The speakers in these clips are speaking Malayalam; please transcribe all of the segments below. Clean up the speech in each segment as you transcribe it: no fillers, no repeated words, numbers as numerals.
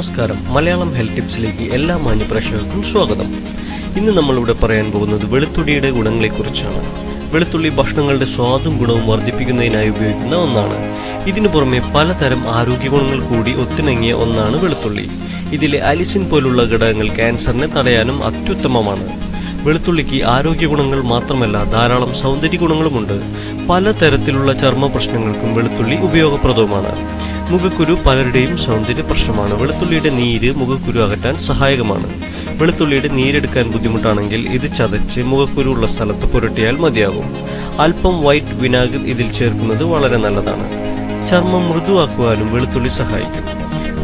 നമസ്കാരം, മലയാളം ഹെൽത്ത് ടിപ്സിലേക്ക് എല്ലാ മാന്യപ്രേക്ഷകർക്കും സ്വാഗതം. ഇന്ന് നമ്മളിവിടെ പറയാൻ പോകുന്നത് വെളുത്തുള്ളിയുടെ ഗുണങ്ങളെക്കുറിച്ചാണ്. വെളുത്തുള്ളി ഭക്ഷണങ്ങളുടെ സ്വാദും ഗുണവും വർദ്ധിപ്പിക്കുന്നതിനായി ഉപയോഗിക്കുന്ന ഒന്നാണ്. ഇതിനു പുറമെ പലതരം ആരോഗ്യ ഗുണങ്ങൾ കൂടി ഒത്തിണങ്ങിയ ഒന്നാണ് വെളുത്തുള്ളി. ഇതിലെ അലിസിൻ പോലുള്ള ഘടകങ്ങൾ ക്യാൻസറിനെ തടയാനും അത്യുത്തമമാണ്. വെളുത്തുള്ളിക്ക് ആരോഗ്യ ഗുണങ്ങൾ മാത്രമല്ല, ധാരാളം സൗന്ദര്യ ഗുണങ്ങളുമുണ്ട്. പലതരത്തിലുള്ള ചർമ്മ പ്രശ്നങ്ങൾക്കും വെളുത്തുള്ളി ഉപയോഗപ്രദവുമാണ്. മുഖക്കുരു പലരുടെയും സൗന്ദര്യ പ്രശ്നമാണ്. വെളുത്തുള്ളിയുടെ നീര് മുഖക്കുരു അകറ്റാൻ സഹായകമാണ്. വെളുത്തുള്ളിയുടെ നീരെടുക്കാൻ ബുദ്ധിമുട്ടാണെങ്കിൽ ഇത് ചതച്ച് മുഖക്കുരു ഉള്ള സ്ഥലത്ത് പുരട്ടിയാൽ മതിയാകും. അല്പം വൈറ്റ് വിനാഗിർ ഇതിൽ ചേർക്കുന്നത് വളരെ നല്ലതാണ്. ചർമ്മം മൃദുവാക്കുവാനും വെളുത്തുള്ളി സഹായിക്കും.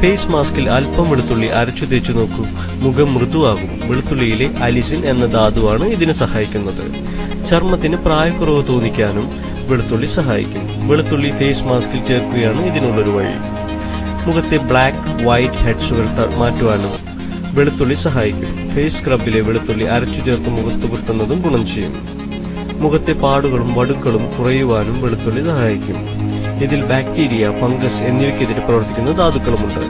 ഫേസ് മാസ്കിൽ അല്പം വെളുത്തുള്ളി അരച്ചു തേച്ചു നോക്കൂ, മുഖം മൃദുവാകും. വെളുത്തുള്ളിയിലെ അലിസിൻ എന്ന ധാതുവാണ് ഇതിന് സഹായിക്കുന്നത്. ചർമ്മത്തിന് പ്രായക്കുറവ് തോന്നിക്കാനും വെളുത്തുള്ളി സഹായിക്കും. വെളുത്തുള്ളി ഫേസ് മാസ്കിൽ ചേർക്കുകയാണ് ഇതിനുള്ളൊരു വഴി. മുഖത്തെ ബ്ലാക്ക് വൈറ്റ് ഹെഡ്സുകൾ മാറ്റുവാനും വെളുത്തുള്ളി സഹായിക്കും. ഫേസ് സ്ക്രബിലെ വെളുത്തുള്ളി അരച്ചു ചേർത്ത് മുഖത്ത് പുരട്ടുന്നതും ഗുണം ചെയ്യും. മുഖത്തെ പാടുകളും വടുക്കളും കുറയുവാനും വെളുത്തുള്ളി സഹായിക്കും. ഇതിൽ ബാക്ടീരിയ, ഫംഗസ് എന്നിവയ്ക്കെതിരെ പ്രവർത്തിക്കുന്ന ധാതുക്കളുമുണ്ട്.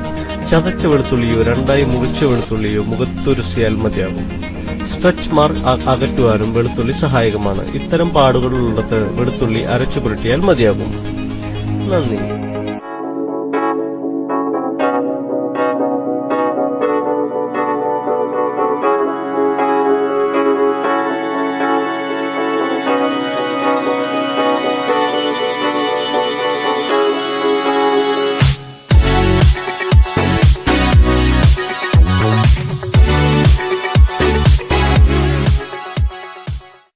ചതച്ച വെളുത്തുള്ളിയോ രണ്ടായി മുറിച്ച വെളുത്തുള്ളിയോ മുഖത്തുരസിയാൽ മതിയാകും. സ്ട്രെച്ച് മാർക്ക് അകറ്റുവാനും വെളുത്തുള്ളി സഹായകമാണ്. ഇത്തരം പാടുകളുള്ളിടത്ത് വെളുത്തുള്ളി അരച്ചു പുരട്ടിയാൽ മതിയാകും. നന്ദി.